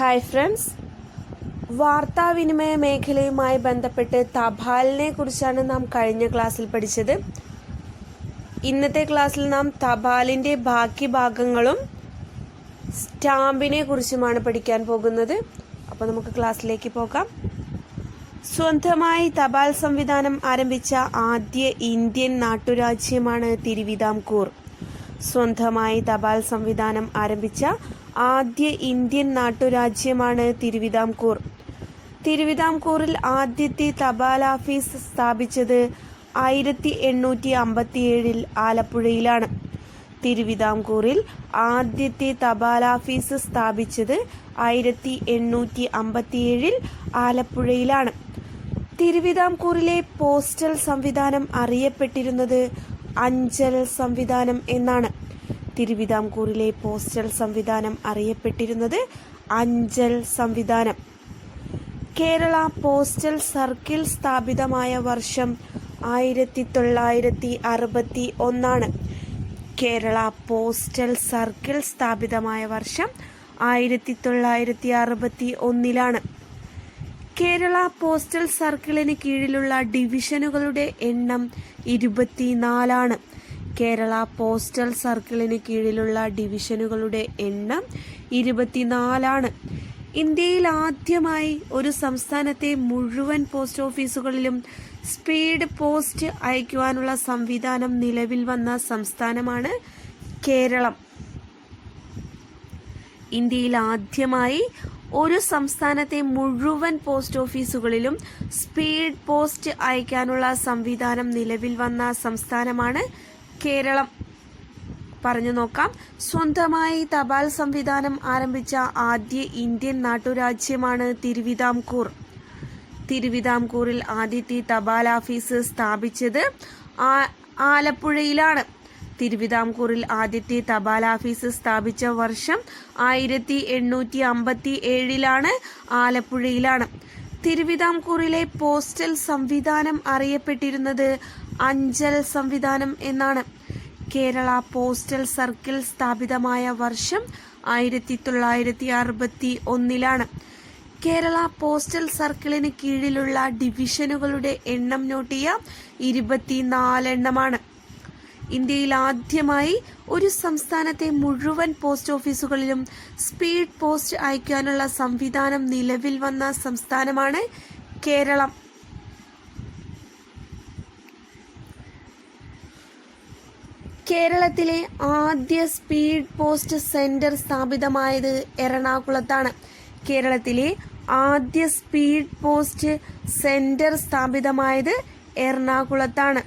Hi friends, വാർത്താവിനിമയ മേഖലയുമായി ബന്ധപ്പെട്ട് തപാലിനെ കുറിച്ചാണ് നാം കഴിഞ്ഞ ക്ലാസ്സിൽ പഠിച്ചത്. ഇന്നത്തെ ക്ലാസ്സിൽ നാം തപാലിൻ്റെ ബാക്കി ഭാഗങ്ങളും സ്റ്റാമ്പിനെ കുറിച്ചുമാണ് പഠിക്കാൻ പോകുന്നത്. അപ്പോൾ നമുക്ക് ക്ലാസ്സിലേക്ക് പോകാം. സ്വന്തമായി തപാൽ സംവിധാനം ആരംഭിച്ച ആദ്യ ഇന്ത്യൻ നാട്ടുരാജ്യമാണ് തിരുവിതാംകൂർ. സ്വന്തമായി തപാൽ സംവിധാനം ആരംഭിച്ച ആദ്യ ഇന്ത്യൻ നാട്ടുരാജ്യമാണ് തിരുവിതാംകൂർ. തിരുവിതാംകൂറിൽ ആദ്യത്തെ തപാൽ ഓഫീസ് സ്ഥാപിച്ചത് 1857 ആലപ്പുഴയിലാണ്. തിരുവിതാംകൂറിൽ ആദ്യത്തെ തപാൽ ഓഫീസ് സ്ഥാപിച്ചത് 1857 ആലപ്പുഴയിലാണ്. തിരുവിതാംകൂറിലെ പോസ്റ്റൽ സംവിധാനം അറിയപ്പെട്ടിരുന്നത് അഞ്ചൽ സംവിധാനം എന്നാണ്. തിരുവിതാംകൂറിലെ പോസ്റ്റൽ സംവിധാനം അറിയപ്പെട്ടിരുന്നത് അഞ്ചൽ സംവിധാനം. കേരള പോസ്റ്റൽ സർക്കിൾ സ്ഥാപിതമായ വർഷം 1961. കേരള പോസ്റ്റൽ സർക്കിൾ സ്ഥാപിതമായ വർഷം 1961. കേരള പോസ്റ്റൽ സർക്കിളിന് കീഴിലുള്ള ഡിവിഷനുകളുടെ എണ്ണം 24. കേരള പോസ്റ്റൽ സർക്കിളിന് കീഴിലുള്ള ഡിവിഷനുകളുടെ എണ്ണം 24. ഇന്ത്യയിൽ ആദ്യമായി ഒരു സംസ്ഥാനത്തെ മുഴുവൻ പോസ്റ്റ് ഓഫീസുകളിലും സ്പീഡ് പോസ്റ്റ് അയക്കുവാനുള്ള സംവിധാനം നിലവിൽ വന്ന സംസ്ഥാനമാണ് കേരളം. ഇന്ത്യയിൽ ആദ്യമായി ഒരു സംസ്ഥാനത്തെ മുഴുവൻ പോസ്റ്റ് ഓഫീസുകളിലും സ്പീഡ് പോസ്റ്റ് അയക്കാനുള്ള സംവിധാനം നിലവിൽ വന്ന സംസ്ഥാനമാണ് കേരളം. പറഞ്ഞു നോക്കാം. സ്വന്തമായി തപാൽ സംവിധാനം ആരംഭിച്ച ആദ്യ ഇന്ത്യൻ നാട്ടുരാജ്യമാണ് തിരുവിതാംകൂർ. തിരുവിതാംകൂറിൽ ആദ്യത്തെ തപാൽ ഓഫീസ് സ്ഥാപിച്ചത് ആലപ്പുഴയിലാണ്. തിരുവിതാംകൂറിൽ ആദ്യത്തെ തപാൽ ഓഫീസ് സ്ഥാപിച്ച വർഷം 1857 ആലപ്പുഴയിലാണ്. തിരുവിതാംകൂറിലെ പോസ്റ്റൽ സംവിധാനം അറിയപ്പെട്ടിരുന്നത് അഞ്ചൽ സംവിധാനം എന്നാണ്. കേരള പോസ്റ്റൽ സർക്കിൾ സ്ഥാപിതമായ വർഷം 1961. കേരള പോസ്റ്റൽ സർക്കിളിന് കീഴിലുള്ള ഡിവിഷനുകളുടെ എണ്ണം നോട്ട് ചെയ്യാം, 24 ഇന്ത്യയിൽ ആദ്യമായി ഒരു സംസ്ഥാനത്തെ മുഴുവൻ പോസ്റ്റ് ഓഫീസുകളിലും സ്പീഡ് പോസ്റ്റ് അയക്കാനുള്ള സംവിധാനം നിലവിൽ വന്ന സംസ്ഥാനമാണ് കേരളം. കേരളത്തിലെ ആദ്യ സ്പീഡ് പോസ്റ്റ് സെന്റർ സ്ഥാപിതമായത് എറണാകുളത്താണ്. കേരളത്തിലെ ആദ്യ സ്പീഡ് പോസ്റ്റ് സെന്റർ സ്ഥാപിതമായത് എറണാകുളത്താണ്.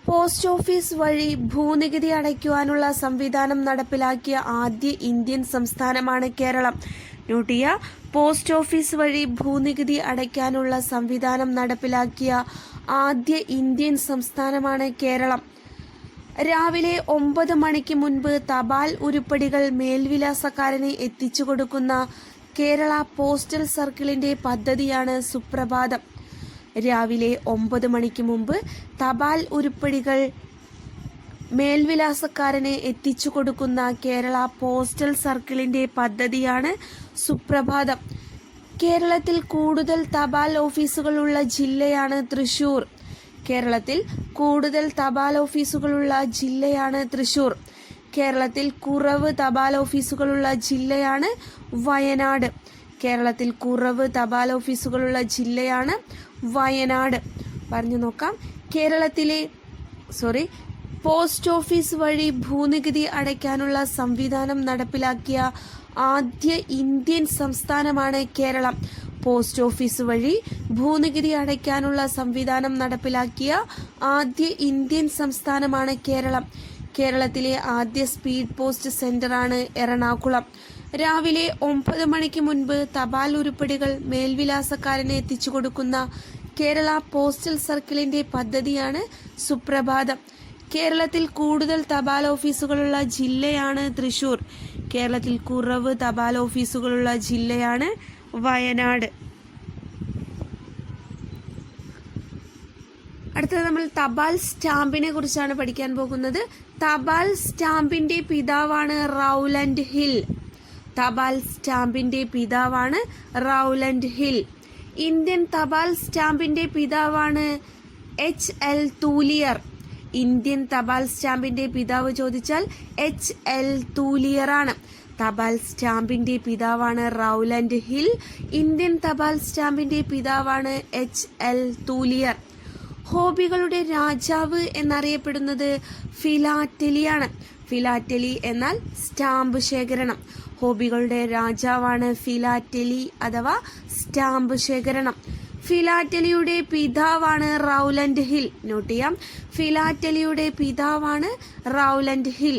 പോസ്റ്റ് ഓഫീസ് വഴി ഭൂനികുതി അടയ്ക്കുവാനുള്ള സംവിധാനം നടപ്പിലാക്കിയ ആദ്യ ഇന്ത്യൻ സംസ്ഥാനമാണ് കേരളം. നോട്ട് ചെയ്യുക. പോസ്റ്റ് ഓഫീസ് വഴി ഭൂനികുതി അടയ്ക്കാനുള്ള സംവിധാനം നടപ്പിലാക്കിയ ആദ്യ ഇന്ത്യൻ സംസ്ഥാനമാണ് കേരളം. രാവിലെ 9 മണിക്ക് മുൻപ് തപാൽ ഉരുപ്പടികൾ മേൽവിലാസക്കാരന് എത്തിച്ചു കൊടുക്കുന്ന കേരള പോസ്റ്റൽ സർക്കിളിന്റെ പദ്ധതിയാണ് സുപ്രഭാതം. രാവിലെ 9 മണിക്ക് മുമ്പ് തപാൽ ഉരുപ്പടികൾ മേൽവിലാസക്കാരന് എത്തിച്ചു കൊടുക്കുന്ന കേരള പോസ്റ്റൽ സർക്കിളിന്റെ പദ്ധതിയാണ് സുപ്രഭാതം. കേരളത്തിൽ കൂടുതൽ തപാൽ ഓഫീസുകളുള്ള ജില്ലയാണ് തൃശൂർ. കേരളത്തിൽ കൂടുതൽ തപാൽ ഓഫീസുകളുള്ള ജില്ലയാണ് തൃശൂർ. കേരളത്തിൽ കുറവ് തപാൽ ഓഫീസുകളുള്ള ജില്ലയാണ് വയനാട്. കേരളത്തിൽ കുറവ് തപാൽ ഓഫീസുകളുള്ള ജില്ലയാണ് വയനാട്. പറഞ്ഞു നോക്കാം. കേരളത്തിലെ പോസ്റ്റ് ഓഫീസ് വഴി ഭൂനികുതി അടയ്ക്കാനുള്ള സംവിധാനം നടപ്പിലാക്കിയ ആദ്യ ഇന്ത്യൻ സംസ്ഥാനമാണ് കേരളം. പോസ്റ്റ് ഓഫീസ് വഴി ഭൂനികുതി അടയ്ക്കാനുള്ള സംവിധാനം നടപ്പിലാക്കിയ ആദ്യ ഇന്ത്യൻ സംസ്ഥാനമാണ് കേരളം. കേരളത്തിലെ ആദ്യ സ്പീഡ് പോസ്റ്റ് സെന്ററാണ് എറണാകുളം. രാവിലെ 9 മണിക്ക് മുൻപ് തപാൽ ഉരുപ്പടികൾ മേൽവിലാസക്കാരന് എത്തിച്ചു കൊടുക്കുന്ന കേരള പോസ്റ്റൽ സർക്കിളിന്റെ പദ്ധതിയാണ് സുപ്രഭാതം. കേരളത്തിൽ കൂടുതൽ തപാൽ ഓഫീസുകളുള്ള ജില്ലയാണ് തൃശൂർ. കേരളത്തിൽ കുറവ് തപാൽ ഓഫീസുകളുള്ള ജില്ലയാണ് വയനാട്. അടുത്തത് നമ്മൾ നമ്മൾ തപാൽ സ്റ്റാമ്പിനെ കുറിച്ചാണ് പഠിക്കാൻ പോകുന്നത്. തപാൽ സ്റ്റാമ്പിന്റെ പിതാവാണ് റൗലൻഡ് ഹിൽ. തപാൽ സ്റ്റാമ്പിന്റെ പിതാവാണ് റൗലൻഡ് ഹിൽ. ഇന്ത്യൻ തപാൽ സ്റ്റാമ്പിന്റെ പിതാവാണ് H.L. തൂലിയർ. ഇന്ത്യൻ തപാൽ സ്റ്റാമ്പിന്റെ പിതാവ് ചോദിച്ചാൽ H.L. തൂലിയർ ആണ്. തപാൽ സ്റ്റാമ്പിന്റെ പിതാവാണ് റൗലൻഡ് ഹിൽ. ഇന്ത്യൻ തപാൽ സ്റ്റാമ്പിന്റെ പിതാവാണ് H.L. തൂലിയർ. ഹോബികളുടെ രാജാവ് എന്നറിയപ്പെടുന്നത് ഫിലാറ്റലിയാണ്. ഫിലാറ്റലി എന്നാൽ സ്റ്റാമ്പ് ശേഖരണം. ഹോബികളുടെ രാജാവാണ് ഫിലാറ്റലി അഥവാ സ്റ്റാമ്പ് ശേഖരണം. ഫിലാറ്റലിയുടെ പിതാവാണ് റൗലൻഡ് ഹിൽ. നോട്ട് ചെയ്യാം, ഫിലാറ്റലിയുടെ പിതാവാണ് റൗലൻഡ് ഹിൽ.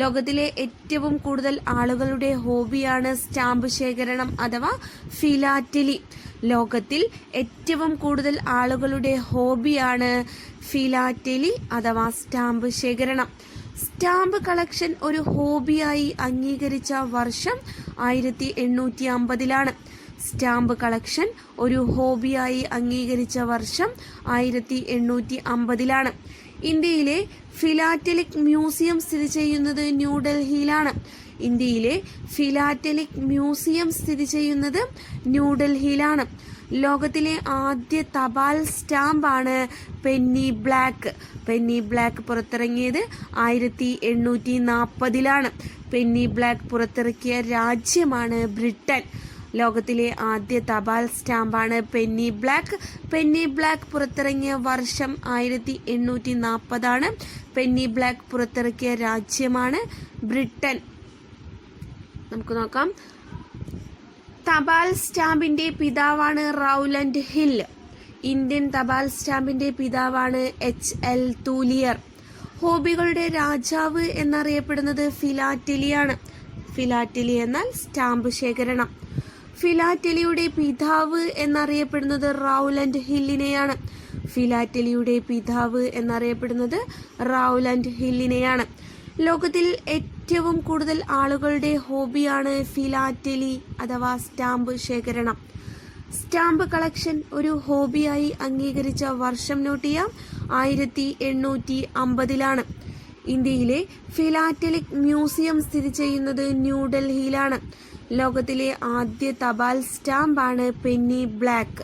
ലോകത്തിലെ ഏറ്റവും കൂടുതൽ ആളുകളുടെ ഹോബിയാണ് സ്റ്റാമ്പ് ശേഖരണം അഥവാ ഫിലാറ്റലി. ലോകത്തിൽ ഏറ്റവും കൂടുതൽ ആളുകളുടെ ഹോബിയാണ് ഫിലാറ്റലി അഥവാ സ്റ്റാമ്പ് ശേഖരണം. സ്റ്റാമ്പ് കളക്ഷൻ ഒരു ഹോബിയായി അംഗീകരിച്ച വർഷം 1850-ലാണ്. സ്റ്റാമ്പ് കളക്ഷൻ ഒരു ഹോബിയായി അംഗീകരിച്ച വർഷം 1850-ലാണ്. ഇന്ത്യയിലെ ഫിലാറ്റലിക് മ്യൂസിയം സ്ഥിതി ചെയ്യുന്നത് ന്യൂഡൽഹിയിലാണ്. ഇന്ത്യയിലെ ഫിലാറ്റലിക് മ്യൂസിയം സ്ഥിതി ചെയ്യുന്നത് ന്യൂഡൽഹിയിലാണ്. ലോകത്തിലെ ആദ്യ തപാൽ സ്റ്റാമ്പാണ് പെന്നി ബ്ലാക്ക്. പെന്നി ബ്ലാക്ക് പുറത്തിറങ്ങിയത് 1840-ലാണ്. പെന്നി ബ്ലാക്ക് പുറത്തിറക്കിയ രാജ്യമാണ് ബ്രിട്ടൻ. ലോകത്തിലെ ആദ്യ തപാൽ സ്റ്റാമ്പാണ് പെന്നി ബ്ലാക്ക്. പെന്നി ബ്ലാക്ക് പുറത്തിറങ്ങിയ വർഷം 1840-ആണ്. പെന്നി ബ്ലാക്ക് പുറത്തിറക്കിയ രാജ്യമാണ് ബ്രിട്ടൻ. നമുക്ക് നോക്കാം. തപാൽ സ്റ്റാമ്പിന്റെ പിതാവാണ് റൗലൻഡ് ഹിൽ. ഇന്ത്യൻ തപാൽ സ്റ്റാമ്പിന്റെ പിതാവാണ് H.L. തൂലിയർ. ഹോബികളുടെ രാജാവ് എന്നറിയപ്പെടുന്നത് ഫിലാറ്റലിയാണ്. ഫിലാറ്റലി എന്നാൽ സ്റ്റാമ്പ് ശേഖരണം. ഫിലാറ്റലിയുടെ പിതാവ് എന്നറിയപ്പെടുന്നത് റൗലൻഡ് ഹില്ലിനെയാണ്. ഫിലാറ്റലിയുടെ പിതാവ് എന്നറിയപ്പെടുന്നത് റൗലൻഡ് ഹില്ലിനെയാണ്. ലോകത്തിൽ ഏറ്റവും കൂടുതൽ ആളുകളുടെ ഹോബിയാണ് ഫിലാറ്റലി അഥവാ സ്റ്റാമ്പ് ശേഖരണം. സ്റ്റാമ്പ് കളക്ഷൻ ഒരു ഹോബിയായി അംഗീകരിച്ച വർഷം നോട്ട് ചെയ്യാം, 1850-ലാണ്. ഇന്ത്യയിലെ ഫിലാറ്റലിക് മ്യൂസിയം സ്ഥിതി ചെയ്യുന്നത് ന്യൂഡൽഹിയിലാണ്. ലോകത്തിലെ ആദ്യ തപാൽ സ്റ്റാമ്പാണ് പെന്നി ബ്ലാക്ക്.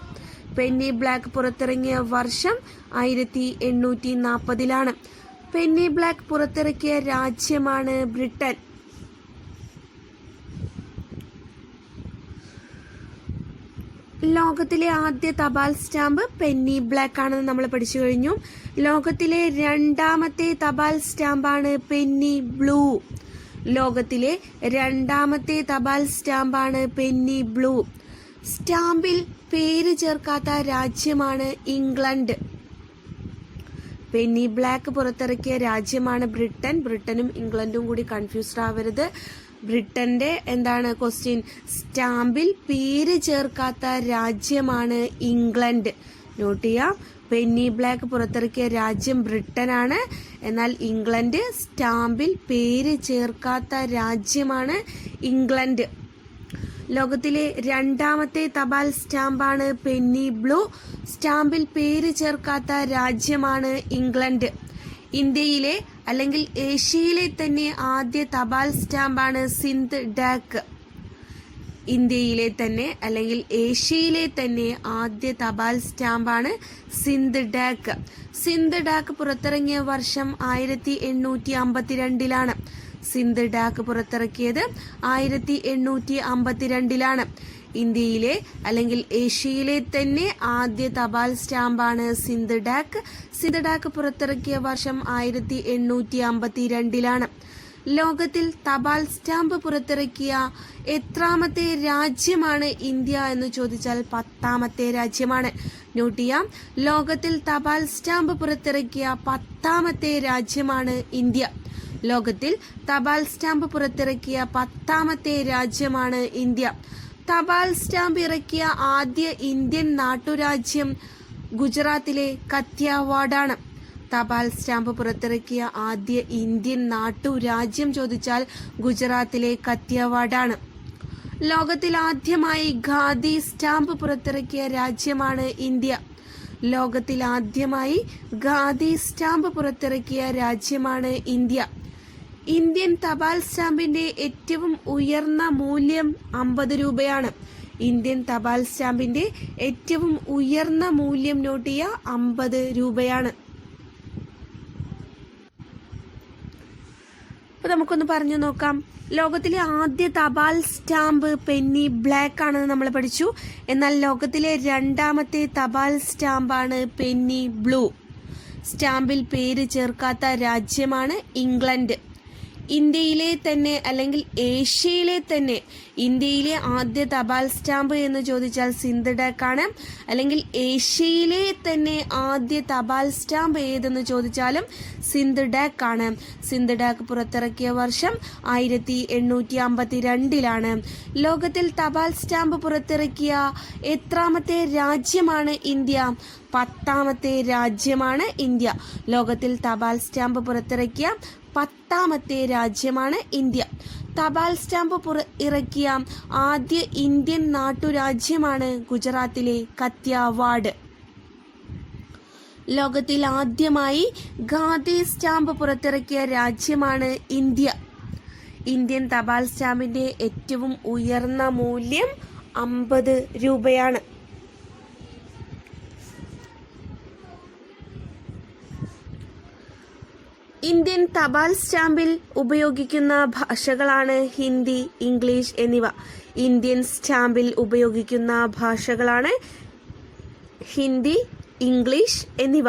പെന്നി ബ്ലാക്ക് പുറത്തിറങ്ങിയ വർഷം 1840-ലാണ്. പെന്നി ബ്ലാക്ക് പുറത്തിറക്കിയ രാജ്യമാണ് ബ്രിട്ടൻ. ലോകത്തിലെ ആദ്യ തപാൽ സ്റ്റാമ്പ് പെന്നി ബ്ലാക്ക് ആണെന്ന് നമ്മൾ പഠിച്ചു കഴിഞ്ഞു. ലോകത്തിലെ രണ്ടാമത്തെ തപാൽ സ്റ്റാമ്പാണ് പെന്നി ബ്ലൂ. ലോകത്തിലെ രണ്ടാമത്തെ തപാൽ സ്റ്റാമ്പാണ് പെന്നി ബ്ലൂ. സ്റ്റാമ്പിൽ പേര് ചേർക്കാത്ത രാജ്യമാണ് ഇംഗ്ലണ്ട്. പെന്നി ബ്ലാക്ക് പുറത്തിറക്കിയ രാജ്യമാണ് ബ്രിട്ടൻ. ബ്രിട്ടനും ഇംഗ്ലണ്ടും കൂടി കൺഫ്യൂസ്ഡ് ആവരുത്. ബ്രിട്ടന്റെ എന്താണ് ക്വസ്റ്റ്യൻ? സ്റ്റാമ്പിൽ പേര് ചേർക്കാത്ത രാജ്യമാണ് ഇംഗ്ലണ്ട്. നോട്ട് ചെയ്യാം, പെന്നി ബ്ലാക്ക് പുറത്തിറക്കിയ രാജ്യം ബ്രിട്ടനാണ്. എന്നാൽ ഇംഗ്ലണ്ട് സ്റ്റാമ്പിൽ പേര് ചേർക്കാത്ത രാജ്യമാണ് ഇംഗ്ലണ്ട്. ലോകത്തിലെ രണ്ടാമത്തെ തപാൽ സ്റ്റാമ്പാണ് പെന്നി ബ്ലൂ. സ്റ്റാമ്പിൽ പേര് ചേർക്കാത്ത രാജ്യമാണ് ഇംഗ്ലണ്ട്. ഇന്ത്യയിലെ അല്ലെങ്കിൽ ഏഷ്യയിലെ തന്നെ ആദ്യ തപാൽ സ്റ്റാമ്പാണ് സിന്ധ് ഡാക്ക്. ഇന്ത്യയിലെ തന്നെ അല്ലെങ്കിൽ ഏഷ്യയിലെ തന്നെ ആദ്യ തപാൽ സ്റ്റാമ്പാണ് സിന്ധ് ഡാക്ക്. സിന്ധ് ഡാക്ക് പുറത്തിറങ്ങിയ വർഷം 1852-ലാണ്. സിന്ധ് ഡാക്ക് പുറത്തിറക്കിയത് 1852-ലാണ്. ഇന്ത്യയിലെ അല്ലെങ്കിൽ ഏഷ്യയിലെ തന്നെ ആദ്യ തപാൽ സ്റ്റാമ്പാണ് സിന്ധ് ഡാക്ക്. സിന്ധ് ഡാക്ക് പുറത്തിറക്കിയ വർഷം 1852-ലാണ്. ലോകത്തിൽ തപാൽ സ്റ്റാമ്പ് പുറത്തിറക്കിയ എത്രാമത്തെ രാജ്യമാണ് ഇന്ത്യ എന്ന് ചോദിച്ചാൽ 10ാമത്തെ രാജ്യമാണ്. നോട്ട് ചെയ്യാം, ലോകത്തിൽ തപാൽ സ്റ്റാമ്പ് പുറത്തിറക്കിയ 10ാമത്തെ രാജ്യമാണ് ഇന്ത്യ. ലോകത്തിൽ തപാൽ സ്റ്റാമ്പ് പുറത്തിറക്കിയ 10ാമത്തെ രാജ്യമാണ് ഇന്ത്യ. തപാൽ സ്റ്റാമ്പ് ഇറക്കിയ ആദ്യ ഇന്ത്യൻ നാട്ടുരാജ്യം ഗുജറാത്തിലെ കത്തിയവാഡാണ്. തപാൽ സ്റ്റാമ്പ് പുറത്തിറക്കിയ ആദ്യ ഇന്ത്യൻ നാട്ടുരാജ്യം ചോദിച്ചാൽ ഗുജറാത്തിലെ കത്തിയവാഡാണ്. ലോകത്തിൽ ആദ്യമായി ഖാദി സ്റ്റാമ്പ് പുറത്തിറക്കിയ രാജ്യമാണ് ഇന്ത്യ. ലോകത്തിൽ ആദ്യമായി ഖാദി സ്റ്റാമ്പ് പുറത്തിറക്കിയ രാജ്യമാണ് ഇന്ത്യ. ഇന്ത്യൻ തപാൽ സ്റ്റാമ്പിന്റെ ഏറ്റവും ഉയർന്ന മൂല്യം 50 രൂപയാണ്. ഇന്ത്യൻ തപാൽ സ്റ്റാമ്പിന്റെ ഏറ്റവും ഉയർന്ന മൂല്യം നോട്ട് ചെയ്യുക, 50 രൂപയാണ്. അപ്പൊ നമുക്കൊന്ന് പറഞ്ഞു നോക്കാം. ലോകത്തിലെ ആദ്യ തപാൽ സ്റ്റാമ്പ് പെന്നി ബ്ലാക്ക് ആണെന്ന് നമ്മൾ പഠിച്ചു. എന്നാൽ ലോകത്തിലെ രണ്ടാമത്തെ തപാൽ സ്റ്റാമ്പാണ് പെന്നി ബ്ലൂ. സ്റ്റാമ്പിൽ പേര് ചേർക്കാത്ത രാജ്യമാണ് ഇംഗ്ലണ്ട്. ഇന്ത്യയിലെ തന്നെ അല്ലെങ്കിൽ ഏഷ്യയിലെ തന്നെ ഇന്ത്യയിലെ ആദ്യ തപാൽ സ്റ്റാമ്പ് എന്ന് ചോദിച്ചാൽ സിന്ധ് ഡാക്ക് ആണ്. അല്ലെങ്കിൽ ഏഷ്യയിലെ തന്നെ ആദ്യ തപാൽ സ്റ്റാമ്പ് ഏതെന്ന് ചോദിച്ചാലും സിന്ധ് ഡാക്ക് ആണ്. സിന്ധ് ഡാക്ക് പുറത്തിറക്കിയ വർഷം 1852 ലോകത്തിൽ തപാൽ സ്റ്റാമ്പ് പുറത്തിറക്കിയ എത്രാമത്തെ രാജ്യമാണ് ഇന്ത്യ? 10ാമത്തെ രാജ്യമാണ് ഇന്ത്യ. ലോകത്തിൽ തപാൽ സ്റ്റാമ്പ് പുറത്തിറക്കിയ 10ാമത്തെ രാജ്യമാണ് ഇന്ത്യ. തപാൽ സ്റ്റാമ്പ് ഇറക്കിയ ആദ്യ ഇന്ത്യൻ നാട്ടുരാജ്യമാണ് ഗുജറാത്തിലെ കത്തിയാവാഡ്. ലോകത്തിൽ ആദ്യമായി ഖാദി സ്റ്റാമ്പ് പുറത്തിറക്കിയ രാജ്യമാണ് ഇന്ത്യ. ഇന്ത്യൻ തപാൽ സ്റ്റാമ്പിന്റെ ഏറ്റവും ഉയർന്ന മൂല്യം 50 രൂപയാണ്. ഇന്ത്യൻ തപാൽ സ്റ്റാമ്പിൽ ഉപയോഗിക്കുന്ന ഭാഷകളാണ് ഹിന്ദി, ഇംഗ്ലീഷ് എന്നിവ. ഇന്ത്യൻ സ്റ്റാമ്പിൽ ഉപയോഗിക്കുന്ന ഭാഷകളാണ് ഹിന്ദി, ഇംഗ്ലീഷ് എന്നിവ.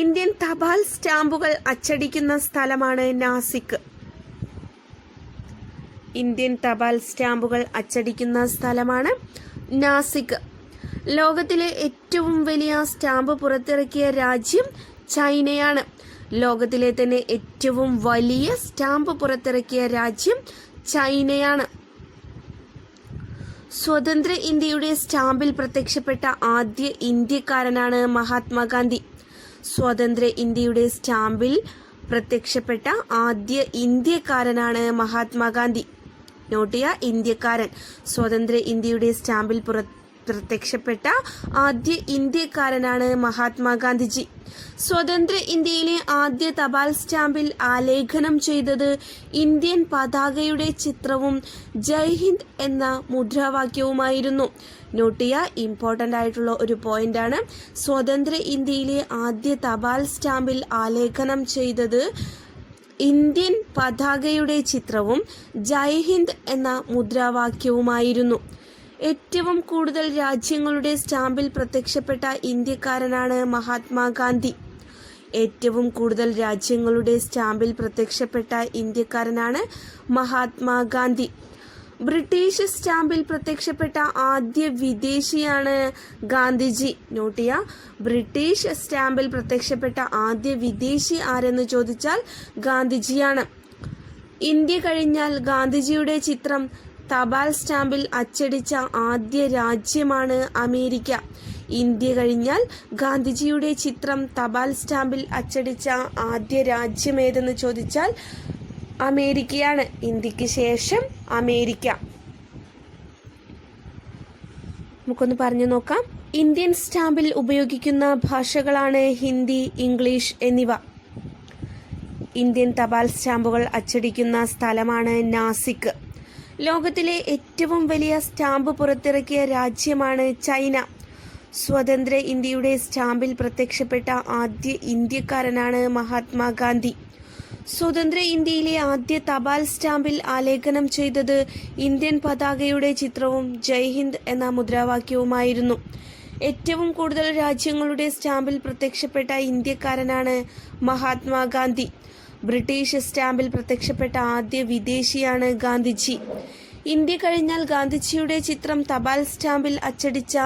ഇന്ത്യൻ തപാൽ സ്റ്റാമ്പുകൾ അച്ചടിക്കുന്ന സ്ഥലമാണ് നാസിക്. ഇന്ത്യൻ തപാൽ സ്റ്റാമ്പുകൾ അച്ചടിക്കുന്ന സ്ഥലമാണ് നാസിക്. ലോകത്തിലെ ഏറ്റവും വലിയ സ്റ്റാമ്പ് പുറത്തിറക്കിയ രാജ്യം ചൈനയാണ്. ലോകത്തിലെ തന്നെ ഏറ്റവും വലിയ സ്റ്റാമ്പ് പുറത്തിറക്കിയ രാജ്യം ചൈനയാണ്. സ്വതന്ത്ര ഇന്ത്യയുടെ സ്റ്റാമ്പിൽ പ്രത്യക്ഷപ്പെട്ട ആദ്യ ഇന്ത്യക്കാരനാണ് മഹാത്മാഗാന്ധി. സ്വതന്ത്ര ഇന്ത്യയുടെ സ്റ്റാമ്പിൽ പ്രത്യക്ഷപ്പെട്ട ആദ്യ ഇന്ത്യക്കാരനാണ് മഹാത്മാഗാന്ധി. നോട്ട് ചെയ്യുക, ഇന്ത്യക്കാരൻ. സ്വതന്ത്ര ഇന്ത്യയുടെ സ്റ്റാമ്പിൽ പ്രത്യക്ഷപ്പെട്ട ആദ്യ ഇന്ത്യക്കാരനാണ് മഹാത്മാഗാന്ധിജി. സ്വതന്ത്ര ഇന്ത്യയിലെ ആദ്യ തപാൽ സ്റ്റാമ്പിൽ ആലേഖനം ചെയ്തത് ഇന്ത്യൻ പതാകയുടെ ചിത്രവും ജയ് ഹിന്ദ് എന്ന മുദ്രാവാക്യവുമായിരുന്നു. നോട്ട് ചെയ്യുക, ഇമ്പോർട്ടൻ്റ് ആയിട്ടുള്ള ഒരു പോയിന്റാണ്. സ്വതന്ത്ര ഇന്ത്യയിലെ ആദ്യ തപാൽ സ്റ്റാമ്പിൽ ആലേഖനം ചെയ്തത് ഇന്ത്യൻ പതാകയുടെ ചിത്രവും ജയ് ഹിന്ദ് എന്ന മുദ്രാവാക്യവുമായിരുന്നു. ഏറ്റവും കൂടുതൽ രാജ്യങ്ങളുടെ സ്റ്റാമ്പിൽ പ്രത്യക്ഷപ്പെട്ട ഇന്ത്യക്കാരനാണ് മഹാത്മാഗാന്ധി. ഏറ്റവും കൂടുതൽ രാജ്യങ്ങളുടെ സ്റ്റാമ്പിൽ പ്രത്യക്ഷപ്പെട്ട ഇന്ത്യക്കാരനാണ് മഹാത്മാഗാന്ധി. ബ്രിട്ടീഷ് സ്റ്റാമ്പിൽ പ്രത്യക്ഷപ്പെട്ട ആദ്യ വിദേശിയാണ് ഗാന്ധിജി. നോട്ട് ചെയ്യുക, ബ്രിട്ടീഷ് സ്റ്റാമ്പിൽ പ്രത്യക്ഷപ്പെട്ട ആദ്യ വിദേശി ആരെന്ന് ചോദിച്ചാൽ ഗാന്ധിജിയാണ്. ഇന്ത്യ കഴിഞ്ഞാൽ ഗാന്ധിജിയുടെ ചിത്രം തപാൽ സ്റ്റാമ്പിൽ അച്ചടിച്ച ആദ്യ രാജ്യമാണ് അമേരിക്ക. ഇന്ത്യ കഴിഞ്ഞാൽ ഗാന്ധിജിയുടെ ചിത്രം തപാൽ സ്റ്റാമ്പിൽ അച്ചടിച്ച ആദ്യ രാജ്യം ഏതെന്ന് ചോദിച്ചാൽ അമേരിക്കയാണ്. ഇന്ത്യക്ക് ശേഷം അമേരിക്ക. നമുക്കൊന്ന് പറഞ്ഞു നോക്കാം. ഇന്ത്യൻ സ്റ്റാമ്പിൽ ഉപയോഗിക്കുന്ന ഭാഷകളാണ് ഹിന്ദി, ഇംഗ്ലീഷ് എന്നിവ. ഇന്ത്യൻ തപാൽ സ്റ്റാമ്പുകൾ അച്ചടിക്കുന്ന സ്ഥലമാണ് നാസിക്. ലോകത്തിലെ ഏറ്റവും വലിയ സ്റ്റാമ്പ് പുറത്തിറക്കിയ രാജ്യമാണ് ചൈന. സ്വതന്ത്ര ഇന്ത്യയുടെ സ്റ്റാമ്പിൽ പ്രത്യക്ഷപ്പെട്ട ആദ്യ ഇന്ത്യക്കാരനാണ് മഹാത്മാഗാന്ധി. സ്വതന്ത്ര ഇന്ത്യയിലെ ആദ്യ തപാൽ സ്റ്റാമ്പിൽ ആലേഖനം ചെയ്തത് ഇന്ത്യൻ പതാകയുടെ ചിത്രവും ജയ് ഹിന്ദ് എന്ന മുദ്രാവാക്യവുമായിരുന്നു. ഏറ്റവും കൂടുതൽ രാജ്യങ്ങളുടെ സ്റ്റാമ്പിൽ പ്രത്യക്ഷപ്പെട്ട ഇന്ത്യക്കാരനാണ് മഹാത്മാഗാന്ധി. ബ്രിട്ടീഷ് സ്റ്റാമ്പിൽ പ്രത്യക്ഷപ്പെട്ട ആദ്യ വിദേശിയാണ് ഗാന്ധിജി. ഇന്ത്യ കഴിഞ്ഞാൽ ഗാന്ധിജിയുടെ ചിത്രം തപാൽ സ്റ്റാമ്പിൽ അച്ചടിച്ച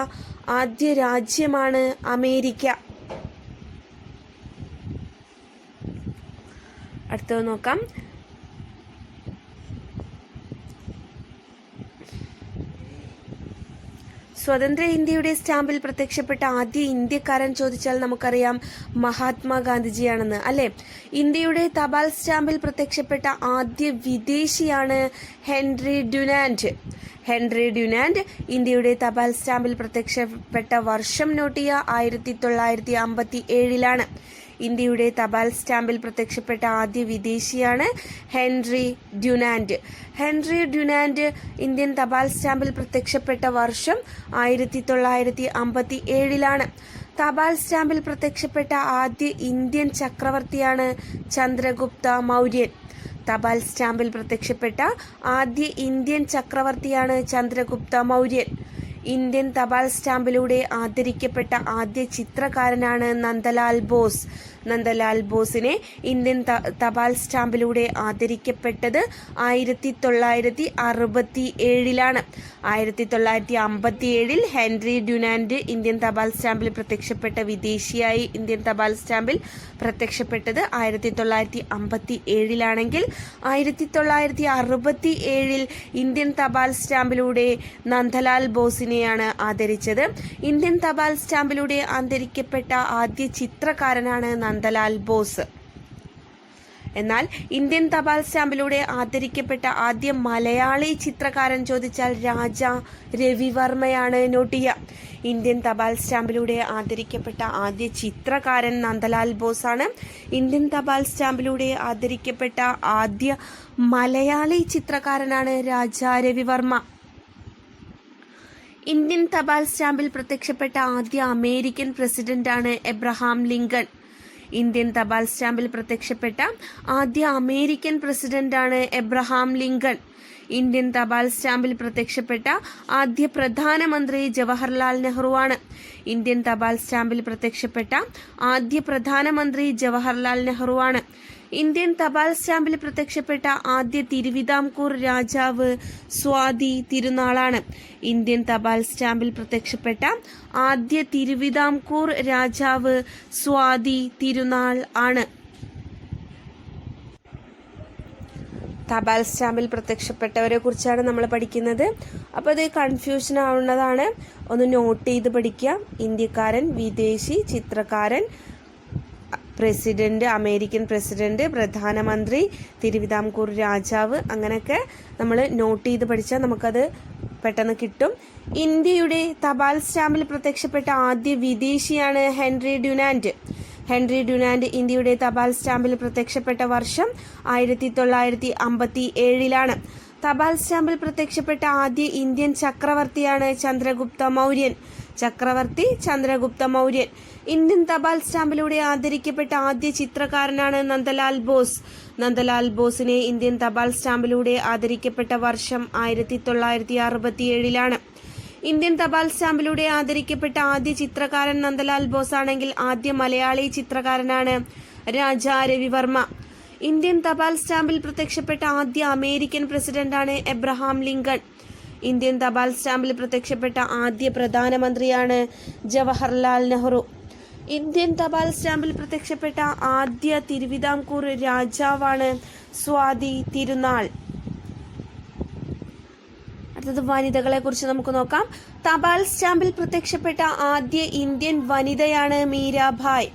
ആദ്യ രാജ്യമാണ് അമേരിക്ക. അടുത്തത് നോക്കാം. സ്വതന്ത്ര ഇന്ത്യയുടെ സ്റ്റാമ്പിൽ പ്രത്യക്ഷപ്പെട്ട ആദ്യ ഇന്ത്യക്കാരൻ ചോദിച്ചാൽ നമുക്കറിയാം മഹാത്മാഗാന്ധിജിയാണെന്ന് അല്ലെ. ഇന്ത്യയുടെ തപാൽ സ്റ്റാമ്പിൽ പ്രത്യക്ഷപ്പെട്ട ആദ്യ വിദേശിയാണ് ഹെൻറി ഡ്യുനാന്റ്. ഹെൻറി ഡ്യുനാന്റ് ഇന്ത്യയുടെ തപാൽ സ്റ്റാമ്പിൽ പ്രത്യക്ഷപ്പെട്ട വർഷം നോട്ട് ചെയ്യുക 1957 ഇന്ത്യയുടെ തപാൽ സ്റ്റാമ്പിൽ പ്രത്യക്ഷപ്പെട്ട ആദ്യ വിദേശിയാണ് ഹെൻറി ഡ്യുനാന്റ്. ഹെൻറി ഡ്യുനാന്റ് ഇന്ത്യൻ തപാൽ സ്റ്റാമ്പിൽ പ്രത്യക്ഷപ്പെട്ട വർഷം 1957 തപാൽ സ്റ്റാമ്പിൽ പ്രത്യക്ഷപ്പെട്ട ആദ്യ ഇന്ത്യൻ ചക്രവർത്തിയാണ് ചന്ദ്രഗുപ്ത മൗര്യൻ. തപാൽ സ്റ്റാമ്പിൽ പ്രത്യക്ഷപ്പെട്ട ആദ്യ ഇന്ത്യൻ ചക്രവർത്തിയാണ് ചന്ദ്രഗുപ്ത മൗര്യൻ. ഇന്ത്യൻ തപാൽ സ്റ്റാമ്പിലൂടെ ആദരിക്കപ്പെട്ട ആദ്യ ചിത്രകാരനാണ് നന്ദലാൽ ബോസ്. നന്ദലാൽ ബോസിനെ ഇന്ത്യൻ തപാൽ സ്റ്റാമ്പിലൂടെ ആദരിക്കപ്പെട്ടത് 1967 1957 ഹെൻറി ഡ്യുനാന്റ് ഇന്ത്യൻ തപാൽ സ്റ്റാമ്പിൽ പ്രത്യക്ഷപ്പെട്ട വിദേശിയായി ഇന്ത്യൻ തപാൽ സ്റ്റാമ്പിൽ പ്രത്യക്ഷപ്പെട്ടത് 1957 1967 ഇന്ത്യൻ തപാൽ സ്റ്റാമ്പിലൂടെ നന്ദലാൽ ബോസിനെയാണ് ആദരിച്ചത്. ഇന്ത്യൻ തപാൽ സ്റ്റാമ്പിലൂടെ ആദരിക്കപ്പെട്ട ആദ്യ ചിത്രകാരനാണ് നന്ദലാൽ ബോസ്. എന്നാൽ ഇന്ത്യൻ തപാൽ സ്റ്റാമ്പിലൂടെ ആദരിക്കപ്പെട്ട ആദ്യ മലയാളി ചിത്രകാരൻ ചോദിച്ചാൽ രാജാ രവിവർമ്മയാണ്. നോട്ട് ചെയ്യുക. ഇന്ത്യൻ തപാൽ സ്റ്റാമ്പിലൂടെ ആദരിക്കപ്പെട്ട ആദ്യ ചിത്രകാരൻ നന്ദലാൽ ബോസ് ആണ്. ഇന്ത്യൻ തപാൽ സ്റ്റാമ്പിലൂടെ ആദരിക്കപ്പെട്ട ആദ്യ മലയാളി ചിത്രകാരനാണ് രാജാ രവിവർമ്മ. ഇന്ത്യൻ തപാൽ സ്റ്റാമ്പിൽ പ്രത്യക്ഷപ്പെട്ട ആദ്യ അമേരിക്കൻ പ്രസിഡന്റാണ് എബ്രഹാം ലിങ്കൺ. ഇന്ത്യൻ തപാൽ സ്റ്റാമ്പിൽ പ്രത്യക്ഷപ്പെട്ട ആദ്യ അമേരിക്കൻ പ്രസിഡന്റാണ് എബ്രഹാം ലിങ്കൺ. ഇന്ത്യൻ തപാൽ സ്റ്റാമ്പിൽ പ്രത്യക്ഷപ്പെട്ട ആദ്യ പ്രധാനമന്ത്രി ജവഹർലാൽ നെഹ്റുവാണ്. ഇന്ത്യൻ തപാൽ സ്റ്റാമ്പിൽ പ്രത്യക്ഷപ്പെട്ട ആദ്യ പ്രധാനമന്ത്രി ജവഹർലാൽ നെഹ്റുവാണ്. ഇന്ത്യൻ തപാൽ സ്റ്റാമ്പിൽ പ്രത്യക്ഷപ്പെട്ട ആദ്യ തിരുവിതാംകൂർ രാജാവ് സ്വാതി തിരുനാളാണ്. ഇന്ത്യൻ തപാൽ സ്റ്റാമ്പിൽ പ്രത്യക്ഷപ്പെട്ട ആദ്യ തിരുവിതാംകൂർ രാജാവ് സ്വാതി തിരുനാൾ ആണ്. തപാൽ സ്റ്റാമ്പിൽ പ്രത്യക്ഷപ്പെട്ടവരെ കുറിച്ചാണ് നമ്മൾ പഠിക്കുന്നത്. അപ്പോൾ ഇത് കൺഫ്യൂഷൻ ആവുന്നതാണ്. ഒന്ന് നോട്ട് ചെയ്ത് പഠിക്കുക. ഇന്ത്യക്കാരൻ, വിദേശി, ചിത്രകാരൻ, പ്രസിഡന്റ്, അമേരിക്കൻ പ്രസിഡന്റ്, പ്രധാനമന്ത്രി, തിരുവിതാംകൂർ രാജാവ്, അങ്ങനെയൊക്കെ നമ്മൾ നോട്ട് ചെയ്ത് പഠിച്ചാൽ നമുക്കത് പെട്ടെന്ന് കിട്ടും. ഇന്ത്യയുടെ തപാൽ സ്റ്റാമ്പിൽ പ്രത്യക്ഷപ്പെട്ട ആദ്യ വിദേശിയാണ് ഹെൻറി ഡ്യുനാന്റ്. ഹെൻറി ഡ്യുനാന്റ് ഇന്ത്യയുടെ തപാൽ സ്റ്റാമ്പിൽ പ്രത്യക്ഷപ്പെട്ട വർഷം 1957 തപാൽ സ്റ്റാമ്പിൽ പ്രത്യക്ഷപ്പെട്ട ആദ്യ ഇന്ത്യൻ ചക്രവർത്തിയാണ് ചന്ദ്രഗുപ്ത മൗര്യൻ. ചക്രവർത്തി ചന്ദ്രഗുപ്ത മൗര്യൻ. ഇന്ത്യൻ തപാൽ സ്റ്റാമ്പിലൂടെ ആദരിക്കപ്പെട്ട ആദ്യ ചിത്രകാരനാണ് നന്ദലാൽ ബോസ്. നന്ദലാൽ ബോസിനെ ഇന്ത്യൻ തപാൽ സ്റ്റാമ്പിലൂടെ ആദരിക്കപ്പെട്ട വർഷം 1967 ഇന്ത്യൻ തപാൽ സ്റ്റാമ്പിലൂടെ ആദരിക്കപ്പെട്ട ആദ്യ ചിത്രകാരൻ നന്ദലാൽ ബോസ് ആണെങ്കിൽ ആദ്യ മലയാളി ചിത്രകാരനാണ് രാജാ രവിവർമ്മ. ഇന്ത്യൻ തപാൽ സ്റ്റാമ്പിൽ പ്രത്യക്ഷപ്പെട്ട ആദ്യ അമേരിക്കൻ പ്രസിഡന്റാണ് എബ്രഹാം ലിങ്കൺ. ഇന്ത്യൻ തപാൽ സ്റ്റാമ്പിൽ പ്രത്യക്ഷപ്പെട്ട ആദ്യ പ്രധാനമന്ത്രിയാണ് ജവഹർലാൽ നെഹ്റു. ഇന്ത്യൻ തപാൽ സ്റ്റാമ്പിൽ പ്രത്യക്ഷപ്പെട്ട ആദ്യ തിരുവിതാംകൂർ രാജാവാണ് സ്വാതി തിരുനാൾ. അടുത്തത് വനിതകളെ കുറിച്ച് നമുക്ക് നോക്കാം. തപാൽ സ്റ്റാമ്പിൽ പ്രത്യക്ഷപ്പെട്ട ആദ്യ ഇന്ത്യൻ വനിതയാണ് മീരാഭായ്.